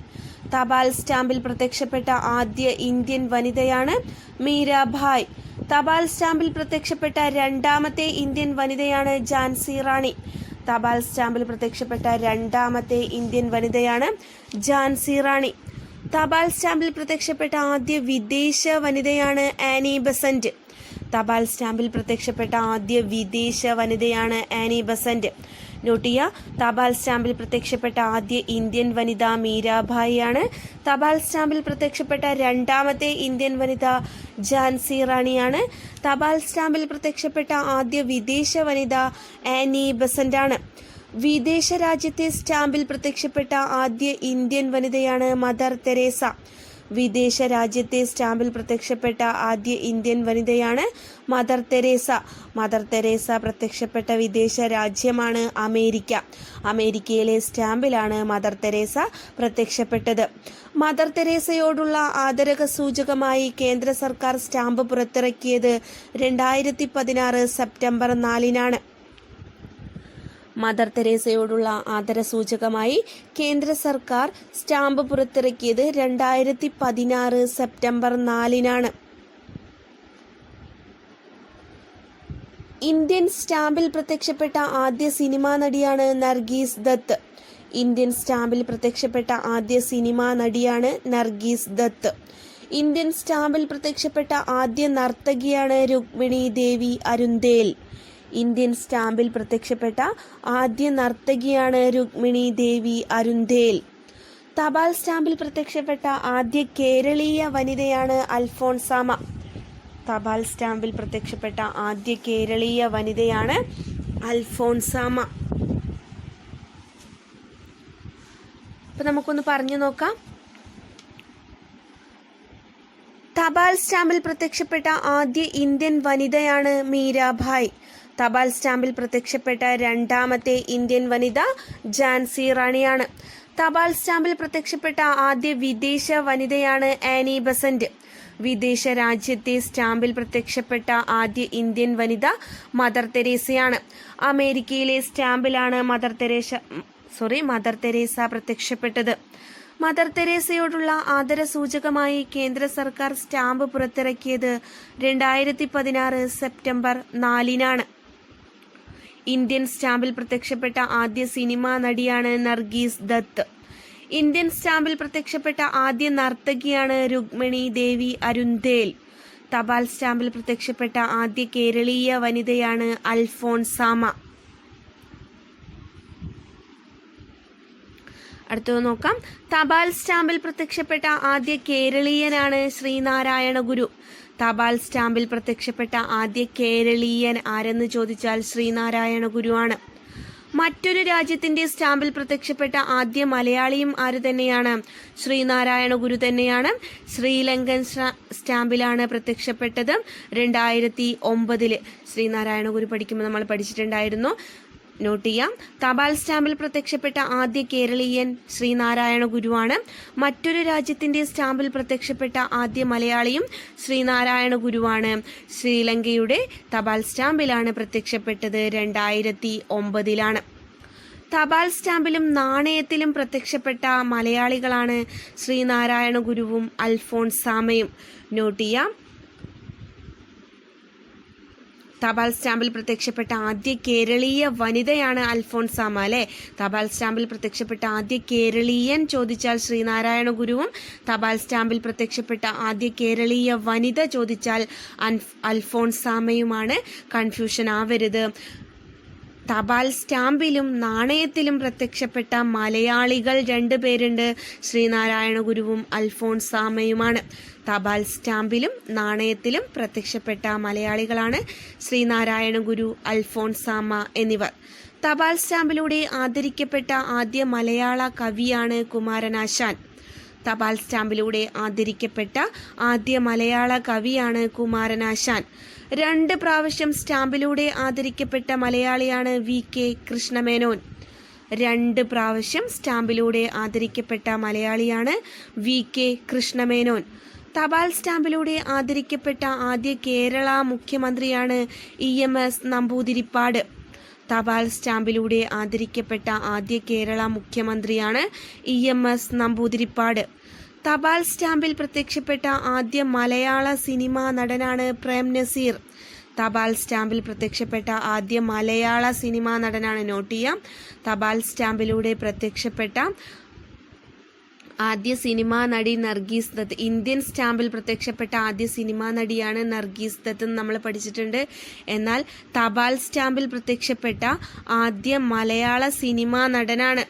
തപാൽ സ്റ്റാമ്പിൽ പ്രത്യക്ഷപ്പെട്ട ആദ്യ ഇന്ത്യൻ വനിതയാണ് മീരാഭായ്. തപാൽ സ്റ്റാമ്പിൽ പ്രത്യക്ഷപ്പെട്ട രണ്ടാമത്തെ ഇന്ത്യൻ വനിതയാണ് ഝാൻസി റാണി. തപാൽ സ്റ്റാമ്പിൽ പ്രത്യക്ഷപ്പെട്ട രണ്ടാമത്തെ ഇന്ത്യൻ വനിതയാണ് ഝാൻസി റാണി. തപാൽ സ്റ്റാമ്പിൽ പ്രത്യക്ഷപ്പെട്ട ആദ്യ വിദേശ വനിതയാണ് ആനി ബസന്റ്. തപാൽ സ്റ്റാമ്പിൽ പ്രത്യക്ഷപ്പെട്ട ആദ്യ വിദേശ വനിതയാണ് ആനി ബസന്റ്. നോട്ട് ചെയ്യുക. തപാൽ സ്റ്റാമ്പിൽ പ്രത്യക്ഷപ്പെട്ട ആദ്യ ഇന്ത്യൻ വനിത മീരാഭായി ആണ്. തപാൽ സ്റ്റാമ്പിൽ പ്രത്യക്ഷപ്പെട്ട രണ്ടാമത്തെ ഇന്ത്യൻ വനിത ഝാൻസി റാണിയാണ്. തപാൽ സ്റ്റാമ്പിൽ പ്രത്യക്ഷപ്പെട്ട ആദ്യ വിദേശ വനിത ആനി ബസന്റ് ആണ്. വിദേശ രാജ്യത്തെ സ്റ്റാമ്പിൽ പ്രത്യക്ഷപ്പെട്ട ആദ്യ ഇന്ത്യൻ വനിതയാണ് മദർ തെരേസ. വിദേശ രാജ്യത്തെ സ്റ്റാമ്പിൽ പ്രത്യക്ഷപ്പെട്ട ആദ്യ ഇന്ത്യൻ വനിതയാണ് മദർ തെരേസ. മദർ തെരേസ പ്രത്യക്ഷപ്പെട്ട വിദേശ രാജ്യമാണ് അമേരിക്ക. അമേരിക്കയിലെ സ്റ്റാമ്പിലാണ് മദർ തെരേസ പ്രത്യക്ഷപ്പെട്ടത്. മദർ തെരേസയോടുള്ള ആദരക സൂചകമായി കേന്ദ്ര സർക്കാർ സ്റ്റാമ്പ് പുറത്തിറക്കിയത് 2016 സെപ്റ്റംബർ 4. മദർ തെരേസയോടുള്ള ആദരസൂചകമായി കേന്ദ്ര സർക്കാർ സ്റ്റാമ്പ് പുറത്തിറക്കിയത് 2016 സെപ്റ്റംബർ 4-നാണ്. ഇന്ത്യൻ സ്റ്റാമ്പിൽ പ്രത്യക്ഷപ്പെട്ട ആദ്യ സിനിമാ നടിയാണ് നർഗീസ് ദത്ത്. ഇന്ത്യൻ സ്റ്റാമ്പിൽ പ്രത്യക്ഷപ്പെട്ട ആദ്യ സിനിമാ നടിയാണ് നർഗീസ് ദത്ത്. ഇന്ത്യൻ സ്റ്റാമ്പിൽ പ്രത്യക്ഷപ്പെട്ട ആദ്യ നർത്തകിയാണ് രുക്മിണി ദേവി അരുന്തേൽ. ഇന്ത്യൻ സ്റ്റാമ്പിൽ പ്രത്യക്ഷപ്പെട്ട ആദ്യ നർത്തകിയാണ് രുക്മിണി ദേവി അരുന്തേൽ. തപാൽ സ്റ്റാമ്പിൽ പ്രത്യക്ഷപ്പെട്ട ആദ്യ കേരളീയ വനിതയാണ് അൽഫോൺസാമ. തപാൽ സ്റ്റാമ്പിൽ പ്രത്യക്ഷപ്പെട്ട ആദ്യ കേരളീയ വനിതയാണ് അൽഫോൺസാമ. അപ്പൊ നമുക്കൊന്ന് പറഞ്ഞു നോക്കാം. തപാൽ സ്റ്റാമ്പിൽ പ്രത്യക്ഷപ്പെട്ട ആദ്യ ഇന്ത്യൻ വനിതയാണ് മീരാഭായ്. തപാൽ സ്റ്റാമ്പിൽ പ്രത്യക്ഷപ്പെട്ട രണ്ടാമത്തെ ഇന്ത്യൻ വനിത ഝാൻസി റാണിയാണ്. തപാൽ സ്റ്റാമ്പിൽ പ്രത്യക്ഷപ്പെട്ട ആദ്യ വിദേശ വനിതയാണ് ആനി ബസന്റ്. വിദേശ രാജ്യത്തെ സ്റ്റാമ്പിൽ പ്രത്യക്ഷപ്പെട്ട ആദ്യ ഇന്ത്യൻ വനിത മദർ തെരേസയാണ്. അമേരിക്കയിലെ സ്റ്റാമ്പിലാണ് മദർ തെരേസ പ്രത്യക്ഷപ്പെട്ടത്. മദർ തെരേസയോടുള്ള ആദരസൂചകമായി കേന്ദ്ര സർക്കാർ സ്റ്റാമ്പ് പുറത്തിറക്കിയത് 2016 സെപ്റ്റംബർ 4-നാണ്. ഇന്ത്യൻ സ്റ്റാമ്പിൽ പ്രത്യക്ഷപ്പെട്ട ആദ്യ സിനിമാ നടിയാണ് നർഗീസ് ദത്ത്. ഇന്ത്യൻ സ്റ്റാമ്പിൽ പ്രത്യക്ഷപ്പെട്ട ആദ്യ നർത്തകിയാണ് രുക്മിണി ദേവി അരുന്തേൽ. തപാൽ സ്റ്റാമ്പിൽ പ്രത്യക്ഷപ്പെട്ട ആദ്യ കേരളീയ വനിതയാണ് അൽഫോൺസാമ. അടുത്തത് നോക്കാം. തപാൽ സ്റ്റാമ്പിൽ പ്രത്യക്ഷപ്പെട്ട ആദ്യ കേരളീയനാണ് ശ്രീനാരായണ ഗുരു. തപാൽ സ്റ്റാമ്പിൽ പ്രത്യക്ഷപ്പെട്ട ആദ്യ കേരളീയൻ ആരെന്ന് ചോദിച്ചാൽ ശ്രീനാരായണ ഗുരുവാണ്. മറ്റൊരു രാജ്യത്തിന്റെ സ്റ്റാമ്പിൽ പ്രത്യക്ഷപ്പെട്ട ആദ്യ മലയാളിയും ആര് തന്നെയാണ്? ശ്രീനാരായണ ഗുരു തന്നെയാണ്. ശ്രീലങ്കൻ സ്റ്റാമ്പിലാണ് പ്രത്യക്ഷപ്പെട്ടത് 2009. ശ്രീനാരായണ ഗുരു പഠിക്കുമ്പോൾ നമ്മൾ പഠിച്ചിട്ടുണ്ടായിരുന്നു, നോട്ട് ചെയ്യാം. തപാൽ സ്റ്റാമ്പിൽ പ്രത്യക്ഷപ്പെട്ട ആദ്യ കേരളീയൻ ശ്രീനാരായണ ഗുരുവാണ്. മറ്റൊരു രാജ്യത്തിന്റെ സ്റ്റാമ്പിൽ പ്രത്യക്ഷപ്പെട്ട ആദ്യ മലയാളിയും ശ്രീനാരായണ ഗുരുവാണ്. ശ്രീലങ്കയുടെ തപാൽ സ്റ്റാമ്പിലാണ് പ്രത്യക്ഷപ്പെട്ടത് 2009. തപാൽ സ്റ്റാമ്പിലും നാണയത്തിലും പ്രത്യക്ഷപ്പെട്ട മലയാളികളാണ് ശ്രീനാരായണ ഗുരുവും അൽഫോൺസാമയും. നോട്ട് ചെയ്യാം. തപാൽ സ്റ്റാമ്പിൽ പ്രത്യക്ഷപ്പെട്ട ആദ്യ കേരളീയ വനിതയാണ് അൽഫോൺസാമ അല്ലെ. തപാൽ സ്റ്റാമ്പിൽ പ്രത്യക്ഷപ്പെട്ട ആദ്യ കേരളീയൻ ചോദിച്ചാൽ ശ്രീനാരായണ ഗുരുവും, തപാൽ സ്റ്റാമ്പിൽ പ്രത്യക്ഷപ്പെട്ട ആദ്യ കേരളീയ വനിത ചോദിച്ചാൽ അൽഫോൺസാമയുമാണ്. കൺഫ്യൂഷൻ ആവരുത്. തപാൽ സ്റ്റാമ്പിലും നാണയത്തിലും പ്രത്യക്ഷപ്പെട്ട മലയാളികൾ 2 പേരുണ്ട്, ശ്രീനാരായണ ഗുരുവും അൽഫോൺസാമയുമാണ്. തപാൽ സ്റ്റാമ്പിലും നാണയത്തിലും പ്രത്യക്ഷപ്പെട്ട മലയാളികളാണ് ശ്രീനാരായണ ഗുരു, അൽഫോൺസാമ എന്നിവർ. തപാൽ സ്റ്റാമ്പിലൂടെ ആദരിക്കപ്പെട്ട ആദ്യ മലയാള കവിയാണ് കുമാരനാശാൻ. തപാൽ സ്റ്റാമ്പിലൂടെ ആദരിക്കപ്പെട്ട ആദ്യ മലയാള കവിയാണ് കുമാരനാശാൻ. 2 പ്രാവശ്യം സ്റ്റാമ്പിലൂടെ ആദരിക്കപ്പെട്ട മലയാളിയാണ് VK കൃഷ്ണമേനോൻ. 2 പ്രാവശ്യം സ്റ്റാമ്പിലൂടെ ആദരിക്കപ്പെട്ട മലയാളിയാണ് VK കൃഷ്ണമേനോൻ. തപാൽ സ്റ്റാമ്പിലൂടെ ആദരിക്കപ്പെട്ട ആദ്യ കേരള മുഖ്യമന്ത്രിയാണ് EMS നമ്പൂതിരിപ്പാട്. തപാൽ സ്റ്റാമ്പിലൂടെ ആദരിക്കപ്പെട്ട ആദ്യ കേരള മുഖ്യമന്ത്രിയാണ് EMS നമ്പൂതിരിപ്പാട്. തപാൽ സ്റ്റാമ്പിൽ പ്രത്യക്ഷപ്പെട്ട ആദ്യ മലയാള സിനിമാ നടനാണ് പ്രേം നസീർ. തപാൽ സ്റ്റാമ്പിൽ പ്രത്യക്ഷപ്പെട്ട ആദ്യ മലയാള സിനിമാ നടനാണ്, നോട്ട് ചെയ്യാം. തപാൽ സ്റ്റാമ്പിലൂടെ പ്രത്യക്ഷപ്പെട്ട ആദ്യ സിനിമാ നടി നർഗീസ് ദത്ത്. ഇന്ത്യൻ സ്റ്റാമ്പിൽ പ്രത്യക്ഷപ്പെട്ട ആദ്യ സിനിമാ നടിയാണ് നർഗീസ് ദത്ത് എന്ന് നമ്മൾ പഠിച്ചിട്ടുണ്ട്. എന്നാൽ തപാൽ സ്റ്റാമ്പിൽ പ്രത്യക്ഷപ്പെട്ട ആദ്യ മലയാള സിനിമാ നടനാണ്.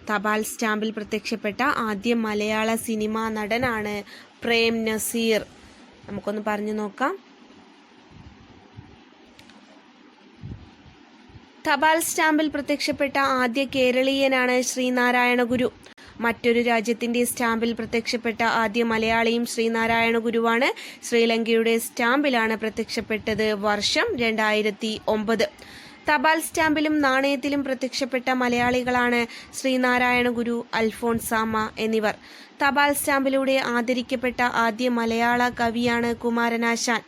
തപാൽ സ്റ്റാമ്പിൽ പ്രത്യക്ഷപ്പെട്ട ആദ്യ മലയാള സിനിമാ നടനാണ് പ്രേം നസീർ. നമുക്കൊന്ന് പറഞ്ഞു നോക്കാം. തപാൽ സ്റ്റാമ്പിൽ പ്രത്യക്ഷപ്പെട്ട ആദ്യ കേരളീയനാണ് ശ്രീനാരായണ ഗുരു. മറ്റൊരു രാജ്യത്തിന്റെ സ്റ്റാമ്പിൽ പ്രത്യക്ഷപ്പെട്ട ആദ്യ മലയാളിയും ശ്രീനാരായണ ഗുരുവാണ്. ശ്രീലങ്കയുടെ സ്റ്റാമ്പിലാണ് പ്രത്യക്ഷപ്പെട്ടത്. വർഷം 2009. തപാൽ സ്റ്റാമ്പിലും നാണയത്തിലും പ്രത്യക്ഷപ്പെട്ട മലയാളികളാണ് ശ്രീനാരായണ ഗുരു, അൽഫോൺസാമ എന്നിവർ. തപാൽ സ്റ്റാമ്പിലൂടെ ആദരിക്കപ്പെട്ട ആദ്യ മലയാള കവിയാണ് കുമാരനാശാൻ.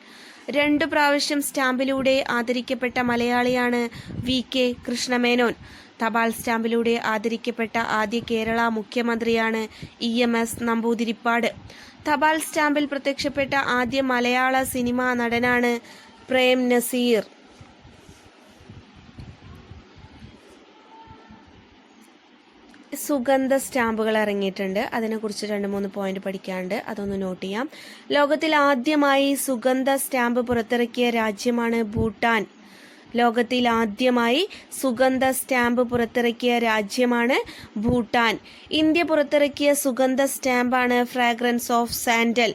2 പ്രാവശ്യം സ്റ്റാമ്പിലൂടെ ആദരിക്കപ്പെട്ട മലയാളിയാണ് VK കൃഷ്ണമേനോൻ. തപാൽ സ്റ്റാമ്പിലൂടെ ആദരിക്കപ്പെട്ട ആദ്യ കേരള മുഖ്യമന്ത്രിയാണ് EMS നമ്പൂതിരിപ്പാട്. തപാൽ സ്റ്റാമ്പിൽ പ്രത്യക്ഷപ്പെട്ട ആദ്യ മലയാള സിനിമാ നടനാണ് പ്രേം നസീർ. സുഗന്ധ സ്റ്റാമ്പുകൾ ഇറങ്ങിയിട്ടുണ്ട്. അതിനെക്കുറിച്ച് 2-3 പോയിന്റ് പഠിക്കാനുണ്ട്, അതൊന്ന് നോട്ട് ചെയ്യാം. ലോകത്തിൽ ആദ്യമായി സുഗന്ധ സ്റ്റാമ്പ് പുറത്തിറക്കിയ രാജ്യമാണ് ഭൂട്ടാൻ. ലോകത്തിൽ ആദ്യമായി സുഗന്ധ സ്റ്റാമ്പ് പുറത്തിറക്കിയ രാജ്യമാണ് ഭൂട്ടാൻ. ഇന്ത്യ പുറത്തിറക്കിയ സുഗന്ധ സ്റ്റാമ്പാണ് ഫ്രാഗ്രൻസ് ഓഫ് സാൻഡൽ.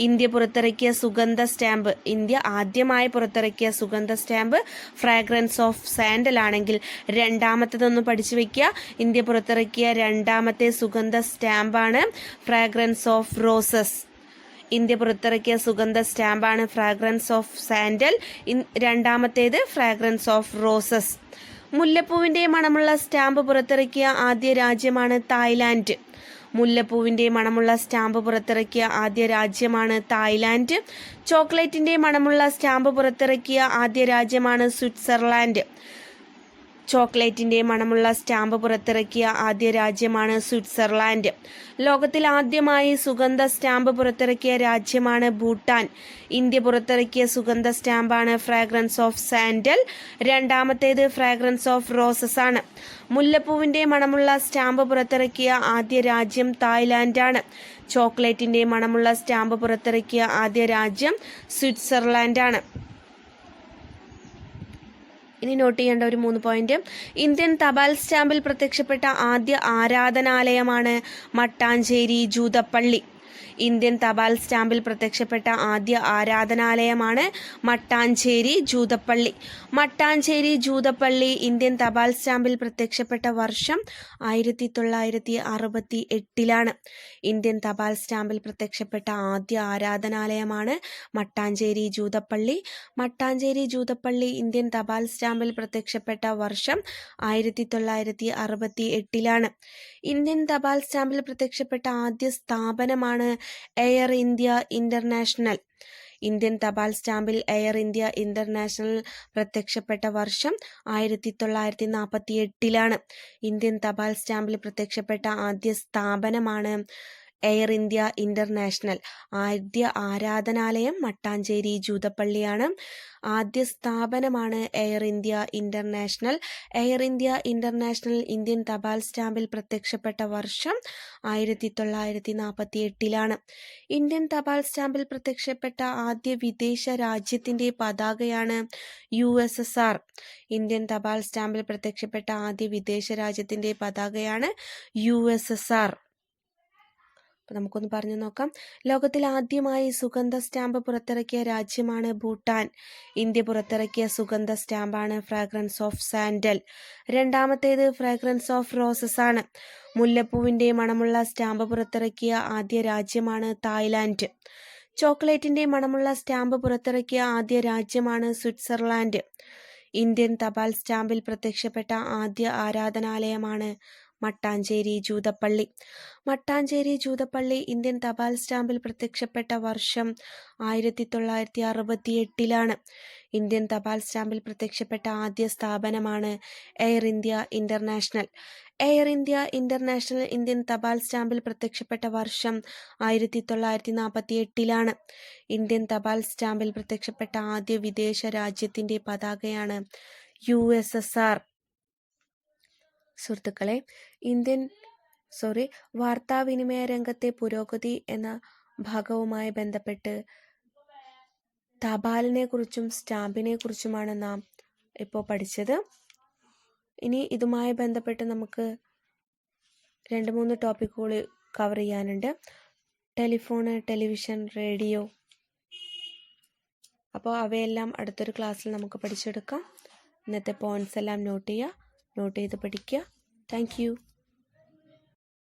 ഇന്ത്യ പുറത്തിറക്കിയ സുഗന്ധ സ്റ്റാമ്പ്, ഇന്ത്യ ആദ്യമായി പുറത്തിറക്കിയ സുഗന്ധ സ്റ്റാമ്പ് ഫ്രാഗ്രൻസ് ഓഫ് സാൻഡൽ ആണെങ്കിൽ രണ്ടാമത്തേതൊന്ന് പഠിച്ചു വെക്കുക. ഇന്ത്യ പുറത്തിറക്കിയ രണ്ടാമത്തെ സുഗന്ധ സ്റ്റാമ്പാണ് ഫ്രാഗ്രൻസ് ഓഫ് റോസസ്. ഇന്ത്യ പുറത്തിറക്കിയ സുഗന്ധ സ്റ്റാമ്പാണ് ഫ്രാഗ്രൻസ് ഓഫ് സാൻഡൽ. രണ്ടാമത്തേത് ഫ്രാഗ്രൻസ് ഓഫ് റോസസ്. മുല്ലപ്പൂവിൻ്റെ മണമുള്ള സ്റ്റാമ്പ് പുറത്തിറക്കിയ ആദ്യ രാജ്യമാണ് തായ്ലാൻഡ്. മുല്ലപ്പൂവിൻ്റെ മണമുള്ള സ്റ്റാമ്പ് പുറത്തിറക്കിയ ആദ്യ രാജ്യമാണ് തായ്ലാൻഡ്. ചോക്ലേറ്റിൻ്റെ മണമുള്ള സ്റ്റാമ്പ് പുറത്തിറക്കിയ ആദ്യ രാജ്യമാണ് സ്വിറ്റ്സർലാൻഡ്. ചോക്ലേറ്റിൻ്റെ മണമുള്ള സ്റ്റാമ്പ് പുറത്തിറക്കിയ ആദ്യ രാജ്യമാണ് സ്വിറ്റ്സർലാൻഡ്. ലോകത്തിൽ ആദ്യമായി സുഗന്ധ സ്റ്റാമ്പ് പുറത്തിറക്കിയ രാജ്യമാണ് ഭൂട്ടാൻ. ഇന്ത്യ പുറത്തിറക്കിയ സുഗന്ധ സ്റ്റാമ്പാണ് ഫ്രാഗ്രൻസ് ഓഫ് സാൻഡൽ. രണ്ടാമത്തേത് ഫ്രാഗ്രൻസ് ഓഫ് റോസസ് ആണ്. മുല്ലപ്പൂവിൻ്റെ മണമുള്ള സ്റ്റാമ്പ് പുറത്തിറക്കിയ ആദ്യ രാജ്യം തായ്ലാൻഡാണ്. ചോക്ലേറ്റിൻ്റെ മണമുള്ള സ്റ്റാമ്പ് പുറത്തിറക്കിയ ആദ്യ രാജ്യം സ്വിറ്റ്സർലാൻഡാണ്. ഇനി നോട്ട് ചെയ്യേണ്ട ഒരു 3 പോയിന്റ്. ഇന്ത്യൻ തപാൽ സ്റ്റാമ്പിൽ പ്രത്യക്ഷപ്പെട്ട ആദ്യ ആരാധനാലയമാണ് മട്ടാഞ്ചേരി ജൂതപ്പള്ളി. ഇന്ത്യൻ തപാൽ സ്റ്റാമ്പിൽ പ്രത്യക്ഷപ്പെട്ട ആദ്യ ആരാധനാലയമാണ് മട്ടാഞ്ചേരി ജൂതപ്പള്ളി. മട്ടാഞ്ചേരി ജൂതപ്പള്ളി ഇന്ത്യൻ തപാൽ സ്റ്റാമ്പിൽ പ്രത്യക്ഷപ്പെട്ട വർഷം 1968. ഇന്ത്യൻ തപാൽ സ്റ്റാമ്പിൽ പ്രത്യക്ഷപ്പെട്ട ആദ്യ ആരാധനാലയമാണ് മട്ടാഞ്ചേരി ജൂതപ്പള്ളി. മട്ടാഞ്ചേരി ജൂതപ്പള്ളി ഇന്ത്യൻ തപാൽ സ്റ്റാമ്പിൽ പ്രത്യക്ഷപ്പെട്ട വർഷം 1968. ഇന്ത്യൻ തപാൽ സ്റ്റാമ്പിൽ പ്രത്യക്ഷപ്പെട്ട ആദ്യ സ്ഥാപനമാണ് എയർ ഇന്ത്യ ഇന്റർനാഷണൽ. ഇന്ത്യൻ തപാൽ സ്റ്റാമ്പിൽ എയർ ഇന്ത്യ ഇന്റർനാഷണൽ പ്രത്യക്ഷപ്പെട്ട വർഷം 1948. ഇന്ത്യൻ തപാൽ സ്റ്റാമ്പിൽ പ്രത്യക്ഷപ്പെട്ട ആദ്യ സ്ഥാപനമാണ് എയർ ഇന്ത്യ ഇന്റർനാഷണൽ. ആദ്യ ആരാധനാലയം മട്ടാഞ്ചേരി ജൂതപ്പള്ളിയാണ്. ആദ്യ സ്ഥാപനമാണ് air India international. Air India international Indian തപാൽ സ്റ്റാമ്പിൽ പ്രത്യക്ഷപ്പെട്ട വർഷം 1948. ഇന്ത്യൻ തപാൽ സ്റ്റാമ്പിൽ പ്രത്യക്ഷപ്പെട്ട ആദ്യ വിദേശ രാജ്യത്തിൻ്റെ പതാകയാണ് USSR. ഇന്ത്യൻ തപാൽ സ്റ്റാമ്പിൽ പ്രത്യക്ഷപ്പെട്ട ആദ്യ വിദേശ രാജ്യത്തിൻ്റെ പതാകയാണ് USSR. നമുക്കൊന്ന് പറഞ്ഞു നോക്കാം. ലോകത്തിൽ ആദ്യമായി സുഗന്ധ സ്റ്റാമ്പ് പുറത്തിറക്കിയ രാജ്യമാണ് ഭൂട്ടാൻ. ഇന്ത്യ പുറത്തിറക്കിയ സുഗന്ധ സ്റ്റാമ്പാണ് ഫ്രാഗ്രൻസ് ഓഫ് സാൻഡൽ. രണ്ടാമത്തേത് ഫ്രാഗ്രൻസ് ഓഫ് റോസസ് ആണ്. മുല്ലപ്പൂവിൻ്റെ മണമുള്ള സ്റ്റാമ്പ് പുറത്തിറക്കിയ ആദ്യ രാജ്യമാണ് തായ്ലാൻഡ്. ചോക്ലേറ്റിൻ്റെ മണമുള്ള സ്റ്റാമ്പ് പുറത്തിറക്കിയ ആദ്യ രാജ്യമാണ് സ്വിറ്റ്സർലാൻഡ്. ഇന്ത്യൻ തപാൽ സ്റ്റാമ്പിൽ പ്രത്യക്ഷപ്പെട്ട ആദ്യ ആരാധനാലയമാണ് മട്ടാഞ്ചേരി ജൂതപ്പള്ളി. മട്ടാഞ്ചേരി ജൂതപ്പള്ളി ഇന്ത്യൻ തപാൽ സ്റ്റാമ്പിൽ പ്രത്യക്ഷപ്പെട്ട വർഷം 1968. ഇന്ത്യൻ തപാൽ സ്റ്റാമ്പിൽ പ്രത്യക്ഷപ്പെട്ട ആദ്യ സ്ഥാപനമാണ് air India international. Air India international Indian തപാൽ സ്റ്റാമ്പിൽ പ്രത്യക്ഷപ്പെട്ട വർഷം 1948. ഇന്ത്യൻ തപാൽ സ്റ്റാമ്പിൽ പ്രത്യക്ഷപ്പെട്ട ആദ്യ വിദേശ രാജ്യത്തിൻ്റെ പതാകയാണ് USSR. സുഹൃത്തുക്കളെ, വാർത്താവിനിമയ രംഗത്തെ പുരോഗതി എന്ന ഭാഗവുമായി ബന്ധപ്പെട്ട് തപാലിനെ കുറിച്ചും സ്റ്റാമ്പിനെ കുറിച്ചുമാണ് നാം ഇപ്പോൾ പഠിച്ചത്. ഇനി ഇതുമായി ബന്ധപ്പെട്ട് നമുക്ക് 2-3 ടോപ്പിക്കുകൾ കവർ ചെയ്യാനുണ്ട്. Telephone, television, radio. അപ്പോൾ അവയെല്ലാം അടുത്തൊരു ക്ലാസ്സിൽ നമുക്ക് പഠിച്ചെടുക്കാം. ഇന്നത്തെ പോയിന്റ്സ് എല്ലാം നോട്ട് ചെയ്ത് പഠിക്കുക. Thank you.